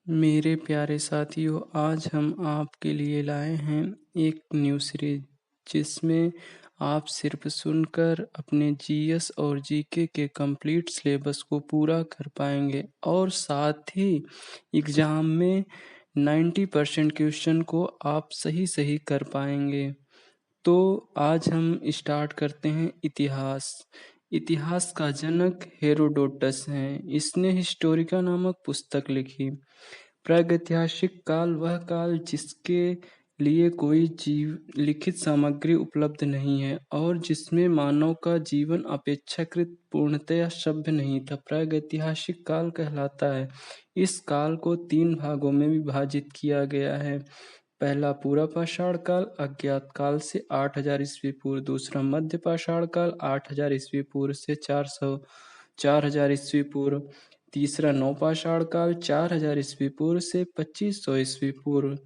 मेरे प्यारे साथियों, आज हम आपके लिए लाए हैं एक न्यू सीरीज जिसमें आप सिर्फ सुनकर अपने जीएस और जीके के कंप्लीट सिलेबस को पूरा कर पाएंगे और साथ ही एग्ज़ाम में 90% क्वेश्चन को आप सही सही कर पाएंगे। तो आज हम स्टार्ट करते हैं इतिहास। इतिहास का जनक हेरोडोटस हैं। इसने हिस्टोरिका नामक पुस्तक लिखी। प्रागैतिहासिक काल वह काल जिसके लिए कोई जीव लिखित सामग्री उपलब्ध नहीं है और जिसमें मानव का जीवन अपेक्षाकृत पूर्णतया सभ्य नहीं था, प्रागैतिहासिक काल कहलाता है। इस काल को 3 भागों में विभाजित किया गया है। पहला पूरा पाषाण काल अज्ञात काल से 8000 ईस्वी पूर्व, दूसरा मध्य पाषाण काल 8000 ईस्वी पूर्व से 4000 ईस्वी पूर्व, तीसरा नवपाषाण काल 4000 ईस्वी पूर्व से 2500 ईस्वी पूर्व।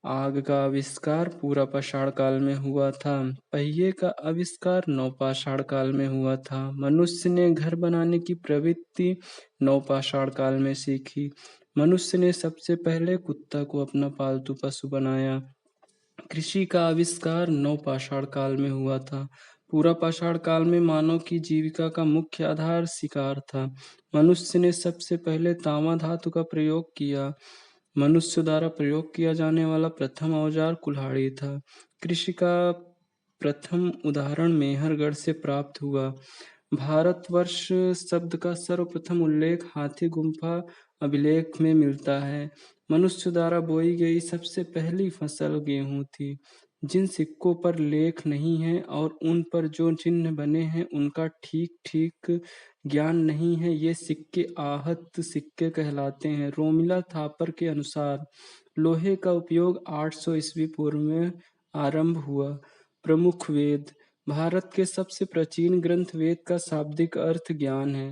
आग का आविष्कार पूरा पाषाण काल में हुआ था। पहिए का आविष्कार नवपाषाण काल में हुआ था। मनुष्य ने घर बनाने की प्रवृत्ति नवपाषाण काल में सीखी। मनुष्य ने सबसे पहले कुत्ता को अपना पालतू पशु बनाया। कृषि का आविष्कार नवपाषाण काल में हुआ था। पूरा पाषाण काल में मानव की जीविका का मुख्य आधार शिकार था। मनुष्य ने सबसे पहले तांबा धातु का प्रयोग किया। मनुष्य द्वारा प्रयोग किया जाने वाला प्रथम औजार कुल्हाड़ी था। कृषि का प्रथम उदाहरण मेहरगढ़ से प्राप्त हुआ। भारतवर्ष शब्द का सर्वप्रथम उल्लेख हाथी गुम्फा अभिलेख में मिलता है। मनुष्य द्वारा बोई गई सबसे पहली फसल गेहूं थी। जिन सिक्कों पर लेख नहीं है और उन पर जो चिन्ह बने हैं उनका ठीक ठीक ज्ञान नहीं है, ये सिक्के आहत सिक्के कहलाते हैं। रोमिला थापर के अनुसार लोहे का उपयोग 800 ईस्वी पूर्व में आरंभ हुआ। प्रमुख वेद। भारत के सबसे प्राचीन ग्रंथ वेद का शाब्दिक अर्थ ज्ञान है।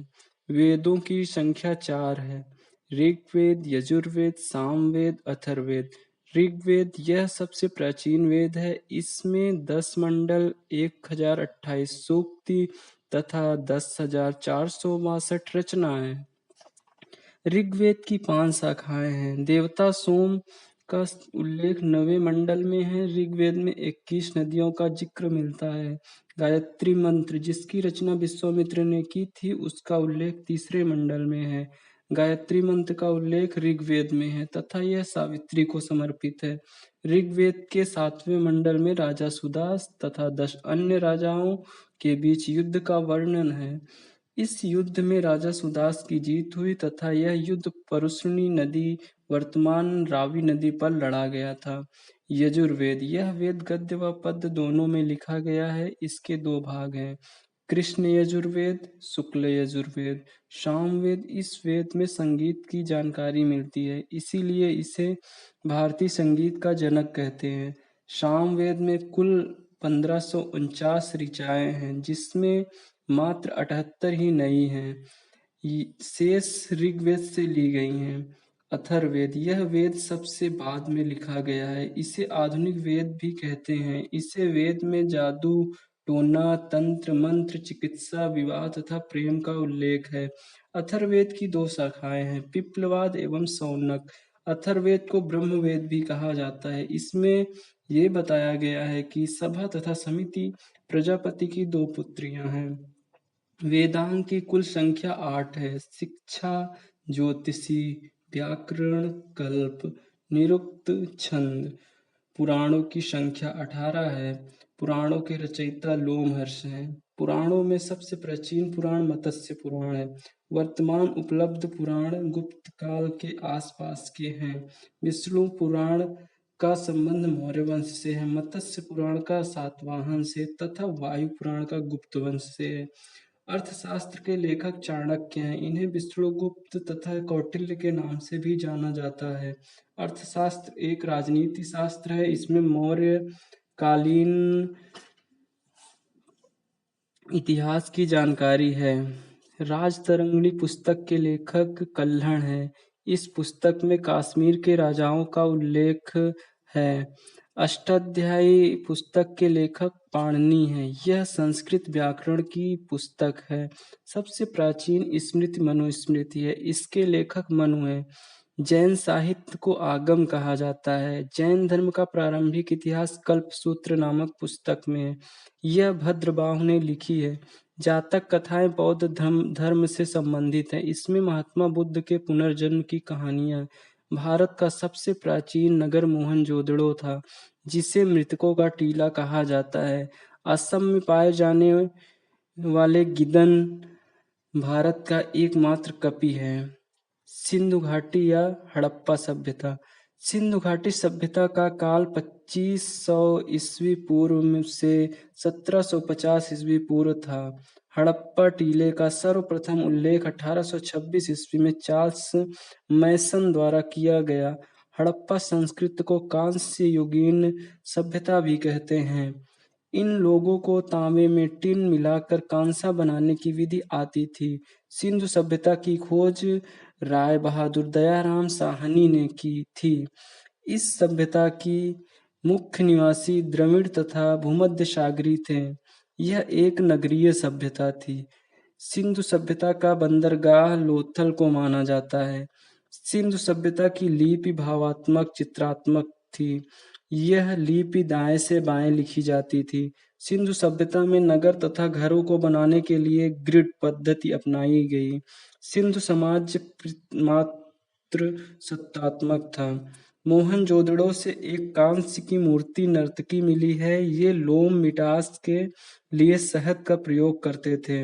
वेदों की संख्या 4 है। ऋग्वेद, यजुर्वेद, सामवेद, अथर्ववेद। ऋग्वेद यह सबसे प्राचीन वेद है। इसमें 10 मंडल, 1028 सूक्ति तथा 10,462 रचना है। ऋग्वेद की 5 शाखाएं हैं। देवता सोम का उल्लेख 9वें मंडल में है। ऋग्वेद में 21 नदियों का जिक्र मिलता है। गायत्री मंत्र जिसकी रचना विश्वामित्र ने की थी उसका उल्लेख 3रे मंडल में है। गायत्री मंत्र का उल्लेख ऋग्वेद में है तथा यह सावित्री को समर्पित है। ऋग्वेद के 7वें मंडल में राजा सुदास तथा 10 अन्य राजाओं के बीच युद्ध का वर्णन है। इस युद्ध में राजा सुदास की जीत हुई तथा यह युद्ध परुष्णी नदी वर्तमान रावी नदी पर लड़ा गया था। यजुर्वेद यह वेद गद्य व पद्य दोनों में लिखा गया है। इसके 2 भाग हैं, कृष्ण यजुर्वेद, शुक्ल यजुर्वेद। सामवेद इस वेद में संगीत की जानकारी मिलती है, इसीलिए इसे भारतीय संगीत का जनक कहते हैं। सामवेद में कुल 1549 ऋचाएं हैं जिसमें मात्र 78 ही नई हैं। शेष ऋग्वेद से ली गई हैं। अथर्ववेद यह वेद सबसे बाद में लिखा गया है। इसे आधुनिक वेद भी कहते हैं। इसे वेद में जादू टोना तंत्र मंत्र चिकित्सा विवाह तथा प्रेम का उल्लेख है। अथर्ववेद की 2 शाखाएं हैं, पिप्लवाद एवं शौनक। अथर्ववेद को ब्रह्मवेद भी कहा जाता है। इसमें ये बताया गया है कि सभा तथा समिति प्रजापति की 2 पुत्रियां हैं। वेदांग की कुल संख्या 8 है। शिक्षा, ज्योतिषी, व्याकरण, कल्प, निरुक्त, छंद। पुराणों की संख्या 18 है। पुराणों के रचयिता लोमहर्ष हैं। पुराणों में सबसे प्राचीन पुराण मत्स्य पुराण है। वर्तमान उपलब्ध पुराण गुप्त काल के आसपास के हैं। विष्णु पुराण का संबंध मौर्य वंश से है, मत्स्य पुराण का सातवाहन से तथा वायु पुराण का गुप्त वंश से है। अर्थशास्त्र के लेखक चाणक्य हैं। इन्हें विष्णुगुप्त तथा कौटिल्य के नाम से भी जाना जाता है। अर्थशास्त्र एक राजनीति शास्त्र है। इसमें मौर्य कालीन इतिहास की जानकारी है। राजतरंगिणी पुस्तक के लेखक कल्हण हैं। इस पुस्तक में कश्मीर के राजाओं का उल्लेख है। अष्टाध्यायी पुस्तक के लेखक पाणिनि हैं। यह संस्कृत व्याकरण की पुस्तक है। सबसे प्राचीन स्मृति मनुस्मृति है। इसके लेखक मनु हैं। जैन साहित्य को आगम कहा जाता है। जैन धर्म का प्रारंभिक इतिहास कल्पसूत्र नामक पुस्तक में है। यह भद्रबाहु ने लिखी है। जातक कथाएं बौद्ध धर्म से संबंधित हैं। इसमें महात्मा बुद्ध के पुनर्जन्म की कहानियां हैं। भारत का सबसे प्राचीन नगर मोहनजोदड़ो था, जिसे मृतकों का टीला कहा जाता है। असम में पाए जाने वाले गिदन भारत का एकमात्र कपि है। सिंधु घाटी या हड़प्पा सभ्यता। सिंधु घाटी सभ्यता का काल 2500 ईस्वी पूर्व से 1750 ईस्वी पूर्व था। हड़प्पा टीले का सर्वप्रथम उल्लेख 1826 ईस्वी में चार्ल्स मैसन द्वारा किया गया। हड़प्पा संस्कृति को कांस्य युगीन सभ्यता भी कहते हैं। इन लोगों को तांबे में टिन मिलाकर कांसा बनाने की विधि आती थी। सिंधु सभ्यता की खोज राय बहादुर दयाराम साहनी ने की थी। इस सभ्यता की मुख्य निवासी द्रविड़ तथा भूमध्य सागरी थे। यह एक नगरीय सभ्यता थी। सिंधु सभ्यता का बंदरगाह लोथल को माना जाता है। सिंधु सभ्यता की लिपि भावात्मक चित्रात्मक थी। यह लिपि दाएं से बाएं लिखी जाती थी। सिंधु सभ्यता में नगर तथा घरों को बनाने के लिए ग्रिड पद्धति अपनाई गई। सिंधु समाज मात्र सत्तात्मक था। मोहनजोदड़ो से एक कांस्य की मूर्ति नर्तकी मिली है। ये लोम मिटास के लिए शहद का प्रयोग करते थे।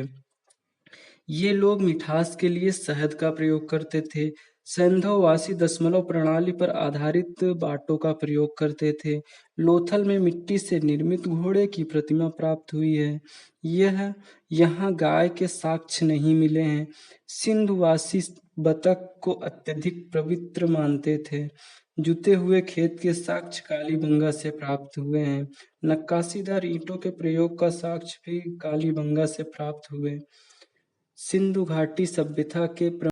ये लोग मिठास के लिए शहद का प्रयोग करते थे। सैंधववासी दशमलव प्रणाली पर आधारित बाटों का प्रयोग करते थे। लोथल में मिट्टी से निर्मित घोड़े की प्रतिमा प्राप्त हुई है। यह यहाँ गाय के साक्ष्य नहीं मिले हैं। सिंधुवासी बतख को अत्यधिक पवित्र मानते थे। जुते हुए खेत के साक्ष्य कालीबंगा से प्राप्त हुए हैं। नक्काशीदार ईंटों के प्रयोग का साक्ष्य भी कालीबंगा से प्राप्त हुए। सिंधु घाटी सभ्यता के